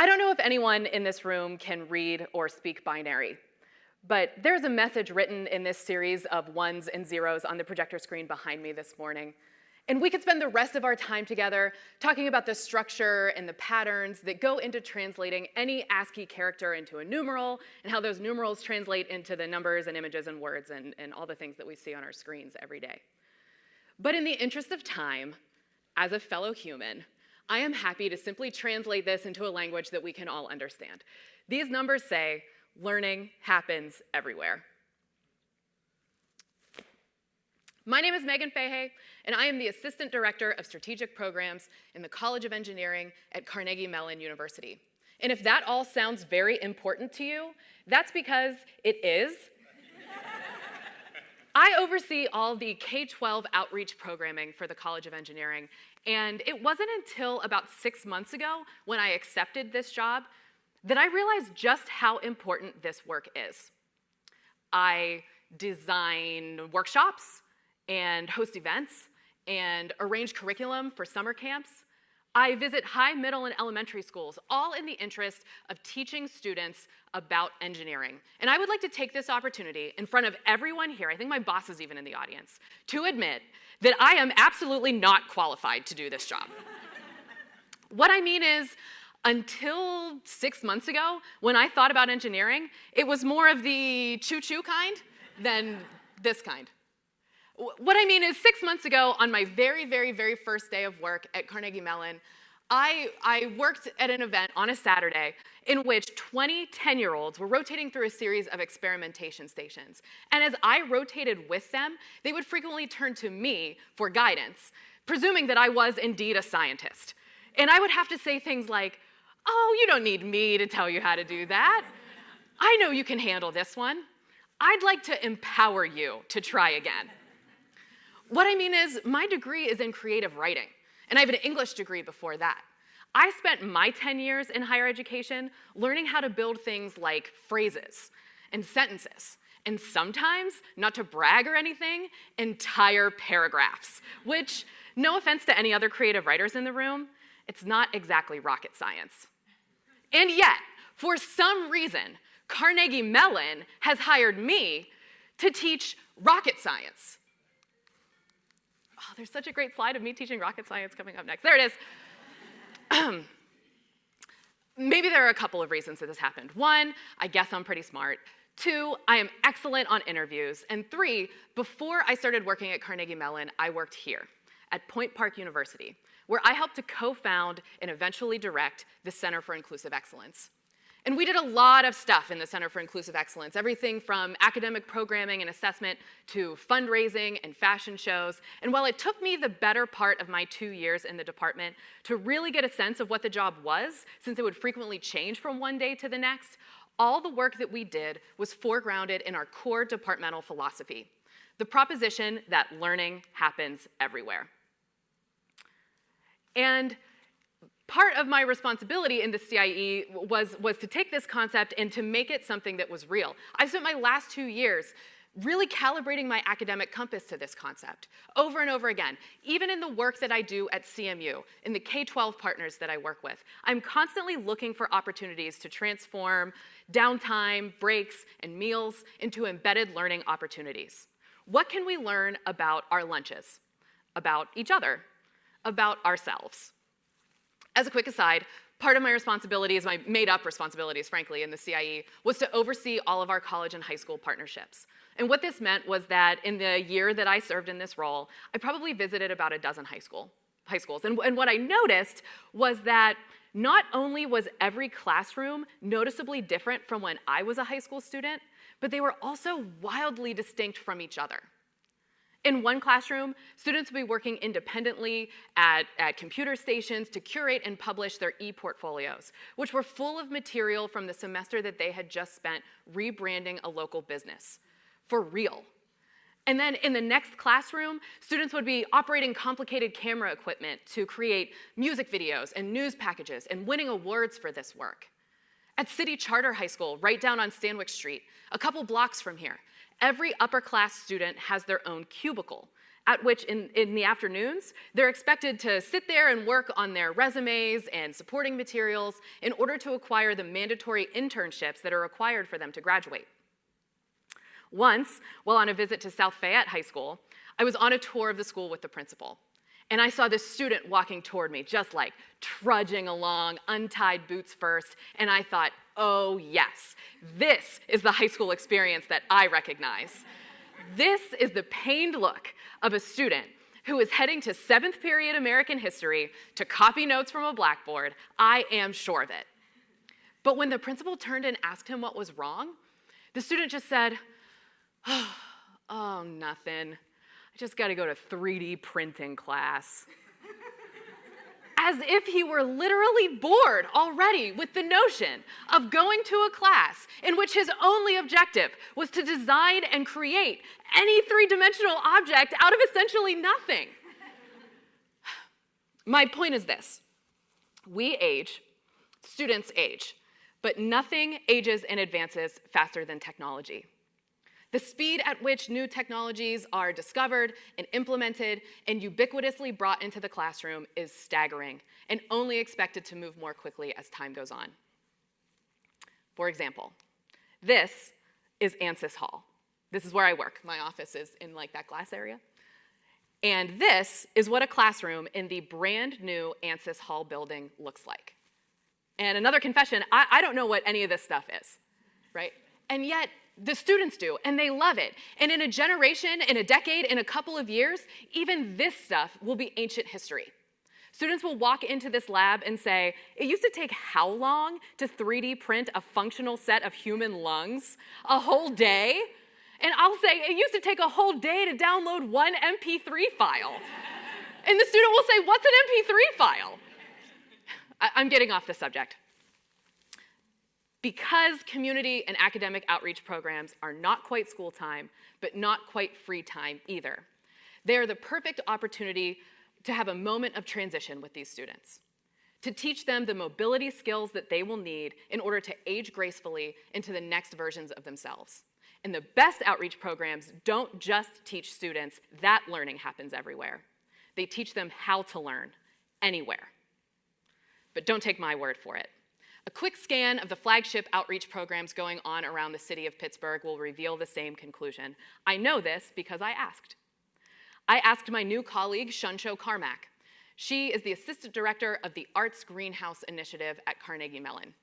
I don't know if anyone in this room can read or speak binary, but there's a message written in this series of ones and zeros on the projector screen behind me this morning. And we could spend the rest of our time together talking about the structure and the patterns that go into translating any ASCII character into a numeral, and how those numerals translate into the numbers and images and words and all the things that we see on our screens every day. But in the interest of time, as a fellow human, I am happy to simply translate this into a language that we can all understand. These numbers say, learning happens everywhere. My name is Megan Fahey, and I am the Assistant Director of Strategic Programs in the College of Engineering at Carnegie Mellon University. And if that all sounds very important to you, that's because it is. I oversee all the K12 Outreach programming for the College of Engineering, and it wasn't until about 6 months ago when I accepted this job that I realized just how important this work is. I design workshops and host events and arrange curriculum for summer camps. I visit high, middle, and elementary schools, all in the interest of teaching students about engineering. And I would like to take this opportunity in front of everyone here, I think my boss is even in the audience, to admit that I am absolutely not qualified to do this job. What I mean is, until 6 months ago, when I thought about engineering, it was more of the choo-choo kind than this kind. What I mean is, 6 months ago, on my very, very, very first day of work at Carnegie Mellon, I worked at an event on a Saturday in which 20 10-year-olds were rotating through a series of experimentation stations. And as I rotated with them, they would frequently turn to me for guidance, presuming that I was indeed a scientist. And I would have to say things like, "Oh, you don't need me to tell you how to do that. I know you can handle this one. I'd like to empower you to try again." What I mean is, my degree is in creative writing, and I have an English degree before that. I spent my 10 years in higher education learning how to build things like phrases and sentences, and sometimes, not to brag or anything, entire paragraphs, which, no offense to any other creative writers in the room, it's not exactly rocket science. And yet, for some reason, Carnegie Mellon has hired me to teach rocket science. Oh, there's such a great slide of me teaching rocket science coming up next. There it is. Maybe there are a couple of reasons that this happened. One, I guess I'm pretty smart. Two, I am excellent on interviews. And three, before I started working at Carnegie Mellon, I worked here at Point Park University, where I helped to co-found and eventually direct the Center for Inclusive Excellence. And we did a lot of stuff in the Center for Inclusive Excellence, everything from academic programming and assessment to fundraising and fashion shows. And while it took me the better part of my 2 years in the department to really get a sense of what the job was, since it would frequently change from one day to the next, all the work that we did was foregrounded in our core departmental philosophy, the proposition that learning happens everywhere. And part of my responsibility in the CIE was to take this concept and to make it something that was real. I spent my last 2 years really calibrating my academic compass to this concept over and over again. Even in the work that I do at CMU, in the K12 partners that I work with, I'm constantly looking for opportunities to transform downtime, breaks, and meals into embedded learning opportunities. What can we learn about our lunches, about each other, about ourselves? As a quick aside, part of my responsibilities, my made-up responsibilities, frankly, in the CIE, was to oversee all of our college and high school partnerships. And what this meant was that in the year that I served in this role, I probably visited about a dozen high schools. And what I noticed was that not only was every classroom noticeably different from when I was a high school student, but they were also wildly distinct from each other. In one classroom, students would be working independently at computer stations to curate and publish their e-portfolios, which were full of material from the semester that they had just spent rebranding a local business, for real. And then in the next classroom, students would be operating complicated camera equipment to create music videos and news packages and winning awards for this work. At City Charter High School, right down on Stanwich Street, a couple blocks from here, every upper class student has their own cubicle, at which in the afternoons, they're expected to sit there and work on their resumes and supporting materials in order to acquire the mandatory internships that are required for them to graduate. Once, while on a visit to South Fayette High School, I was on a tour of the school with the principal. And I saw this student walking toward me, just like trudging along, untied boots first, and I thought, oh yes, this is the high school experience that I recognize. This is the pained look of a student who is heading to 7th period American history to copy notes from a blackboard. I am sure of it. But when the principal turned and asked him what was wrong, the student just said, oh, nothing. I just got to go to 3D printing class. As if he were literally bored already with the notion of going to a class in which his only objective was to design and create any three-dimensional object out of essentially nothing. My point is this: we age, students age, but nothing ages and advances faster than technology. The speed at which new technologies are discovered and implemented and ubiquitously brought into the classroom is staggering and only expected to move more quickly as time goes on. For example, this is ANSYS Hall. This is where I work. My office is in like that glass area. And this is what a classroom in the brand new ANSYS Hall building looks like. And another confession, I don't know what any of this stuff is, right? And yet, the students do, and they love it. And in a generation, in a decade, in a couple of years, even this stuff will be ancient history. Students will walk into this lab and say, it used to take how long to 3D print a functional set of human lungs? A whole day? And I'll say, it used to take a whole day to download one MP3 file. And the student will say, what's an MP3 file? I'm getting off the subject. Because community and academic outreach programs are not quite school time, but not quite free time either, they're the perfect opportunity to have a moment of transition with these students, to teach them the mobility skills that they will need in order to age gracefully into the next versions of themselves. And the best outreach programs don't just teach students that learning happens everywhere. They teach them how to learn anywhere. But don't take my word for it. A quick scan of the flagship outreach programs going on around the city of Pittsburgh will reveal the same conclusion. I know this because I asked. I asked my new colleague, Shunsho Carmack. She is the assistant director of the Arts Greenhouse Initiative at Carnegie Mellon.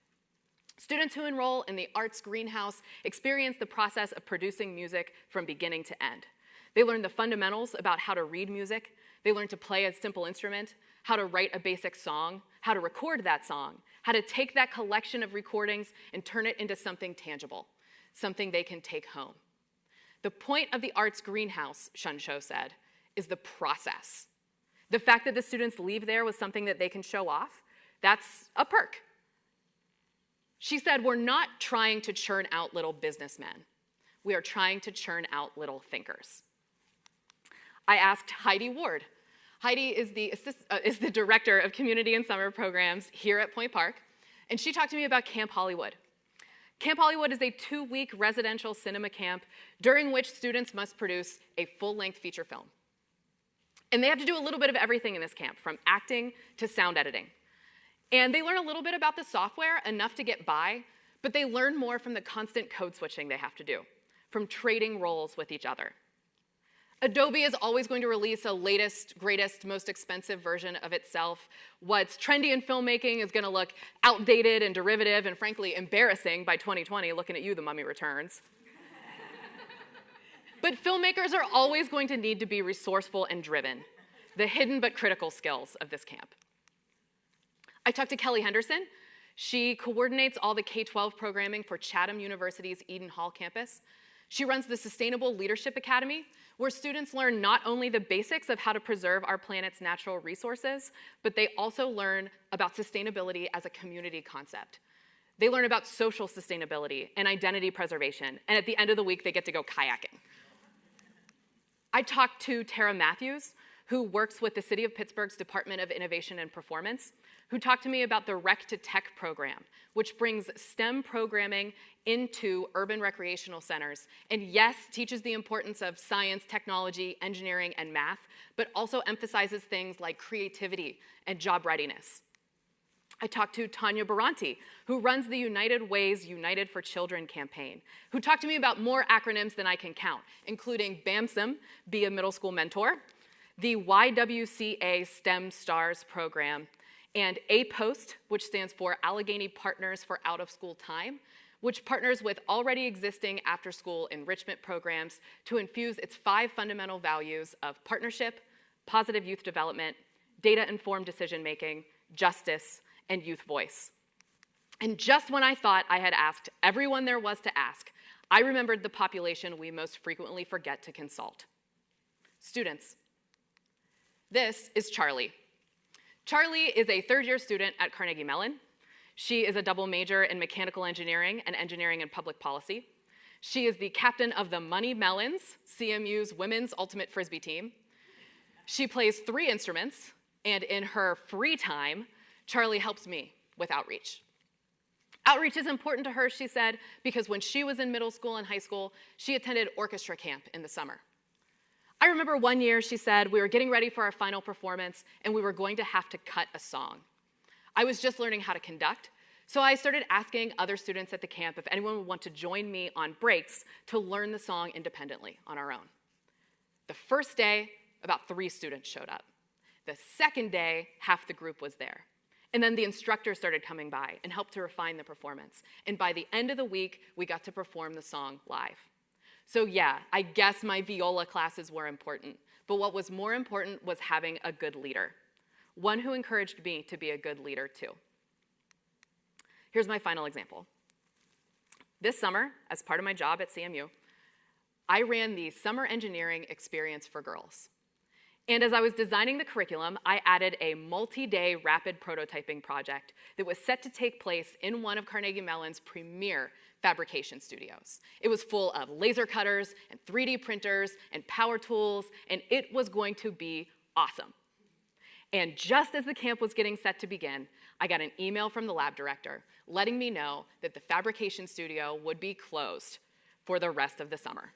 Students who enroll in the Arts Greenhouse experience the process of producing music from beginning to end. They learn the fundamentals about how to read music. They learn to play a simple instrument, how to write a basic song, how to record that song, how to take that collection of recordings and turn it into something tangible, something they can take home. The point of the Arts Greenhouse, Shunsho said, is the process. The fact that the students leave there with something that they can show off, that's a perk. She said, we're not trying to churn out little businessmen. We are trying to churn out little thinkers. I asked Heidi Ward. Heidi is the director of community and summer programs here at Point Park, and she talked to me about Camp Hollywood. Camp Hollywood is a 2-week residential cinema camp during which students must produce a full-length feature film. And they have to do a little bit of everything in this camp, from acting to sound editing. And they learn a little bit about the software, enough to get by, but they learn more from the constant code switching they have to do, from trading roles with each other. Adobe is always going to release a latest, greatest, most expensive version of itself. What's trendy in filmmaking is going to look outdated and derivative and frankly embarrassing by 2020, looking at you, The Mummy Returns. But filmmakers are always going to need to be resourceful and driven, the hidden but critical skills of this camp. I talked to Kelly Henderson. She coordinates all the K12 programming for Chatham University's Eden Hall campus. She runs the Sustainable Leadership Academy, where students learn not only the basics of how to preserve our planet's natural resources, but they also learn about sustainability as a community concept. They learn about social sustainability and identity preservation, and at the end of the week, they get to go kayaking. I talked to Tara Matthews, who works with the City of Pittsburgh's Department of Innovation and Performance, who talked to me about the Rec to Tech program, which brings STEM programming into urban recreational centers, and yes, teaches the importance of science, technology, engineering, and math, but also emphasizes things like creativity and job readiness. I talked to Tanya Baranti, who runs the United Ways United for Children campaign, who talked to me about more acronyms than I can count, including BAMSM, Be a Middle School Mentor, the YWCA STEM Stars program, and APOST, which stands for Allegheny Partners for Out of School Time, which partners with already existing after-school enrichment programs to infuse its 5 fundamental values of partnership, positive youth development, data-informed decision-making, justice, and youth voice. And just when I thought I had asked everyone there was to ask, I remembered the population we most frequently forget to consult: students. This is Charlie. Charlie is a third-year student at Carnegie Mellon. She is a double major in mechanical engineering and engineering and public policy. She is the captain of the Money Melons, CMU's women's ultimate frisbee team. She plays 3 instruments, and in her free time, Charlie helps me with outreach. Outreach is important to her, she said, because when she was in middle school and high school, she attended orchestra camp in the summer. I remember one year, she said, we were getting ready for our final performance, and we were going to have to cut a song. I was just learning how to conduct, so I started asking other students at the camp if anyone would want to join me on breaks to learn the song independently on our own. The first day, about 3 students showed up. The second day, half the group was there. And then the instructor started coming by and helped to refine the performance. And by the end of the week, we got to perform the song live. So yeah, I guess my viola classes were important, but what was more important was having a good leader, one who encouraged me to be a good leader too. Here's my final example. This summer, as part of my job at CMU, I ran the Summer Engineering Experience for Girls. And as I was designing the curriculum, I added a multi-day rapid prototyping project that was set to take place in one of Carnegie Mellon's premier fabrication studios. It was full of laser cutters and 3D printers and power tools, and it was going to be awesome. And just as the camp was getting set to begin, I got an email from the lab director letting me know that the fabrication studio would be closed for the rest of the summer.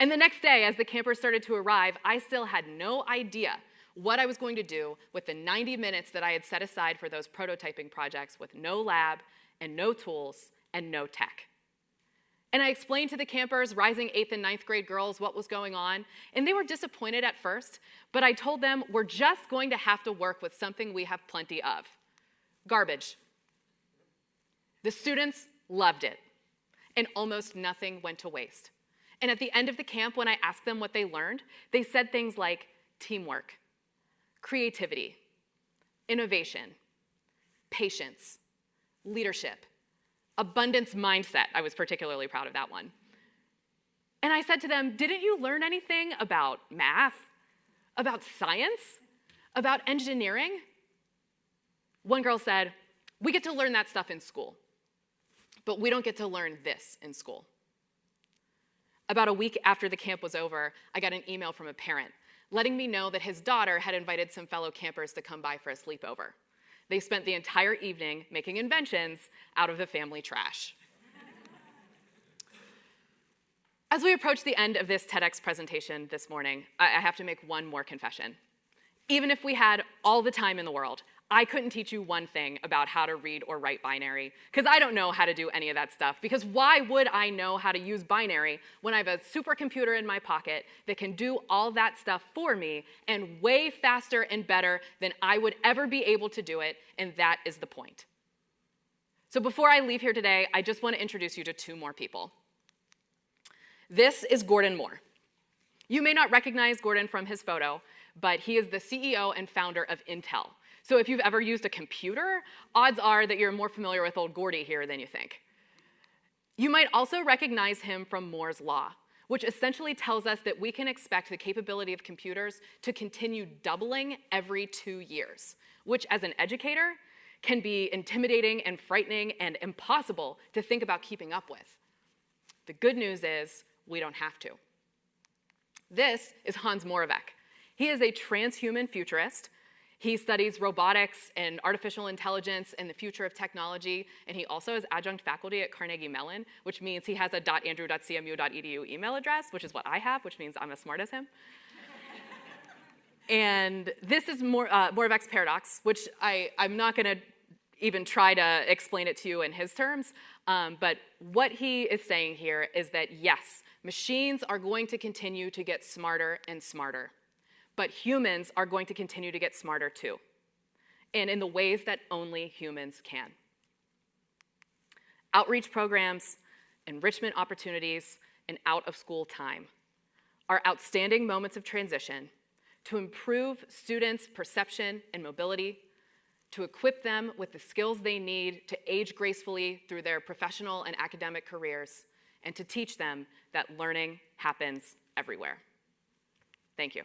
And the next day, as the campers started to arrive, I still had no idea what I was going to do with the 90 minutes that I had set aside for those prototyping projects with no lab and no tools and no tech. And I explained to the campers, rising 8th and 9th grade girls, what was going on, and they were disappointed at first, but I told them we're just going to have to work with something we have plenty of: garbage. The students loved it, and almost nothing went to waste. And at the end of the camp, when I asked them what they learned, they said things like teamwork, creativity, innovation, patience, leadership, abundance mindset. I was particularly proud of that one. And I said to them, didn't you learn anything about math, about science, about engineering? One girl said, we get to learn that stuff in school, but we don't get to learn this in school. About a week after the camp was over, I got an email from a parent letting me know that his daughter had invited some fellow campers to come by for a sleepover. They spent the entire evening making inventions out of the family trash. As we approach the end of this TEDx presentation this morning, I have to make one more confession. Even if we had all the time in the world, I couldn't teach you one thing about how to read or write binary, because I don't know how to do any of that stuff, because why would I know how to use binary when I have a supercomputer in my pocket that can do all that stuff for me and way faster and better than I would ever be able to do it, and that is the point. So before I leave here today, I just want to introduce you to 2 more people. This is Gordon Moore. You may not recognize Gordon from his photo, but he is the CEO and founder of Intel. So if you've ever used a computer, odds are that you're more familiar with old Gordy here than you think. You might also recognize him from Moore's Law, which essentially tells us that we can expect the capability of computers to continue doubling every 2 years, which as an educator can be intimidating and frightening and impossible to think about keeping up with. The good news is we don't have to. This is Hans Moravec. He is a transhuman futurist. He studies robotics and artificial intelligence and the future of technology, and he also is adjunct faculty at Carnegie Mellon, which means he has a .andrew.cmu.edu email address, which is what I have, which means I'm as smart as him. And this is Moravec's paradox, which I'm not going to even try to explain it to you in his terms, but what he is saying here is that, yes, machines are going to continue to get smarter and smarter, but humans are going to continue to get smarter too, and in the ways that only humans can. Outreach programs, enrichment opportunities, and out-of-school time are outstanding moments of transition to improve students' perception and mobility, to equip them with the skills they need to age gracefully through their professional and academic careers, and to teach them that learning happens everywhere. Thank you.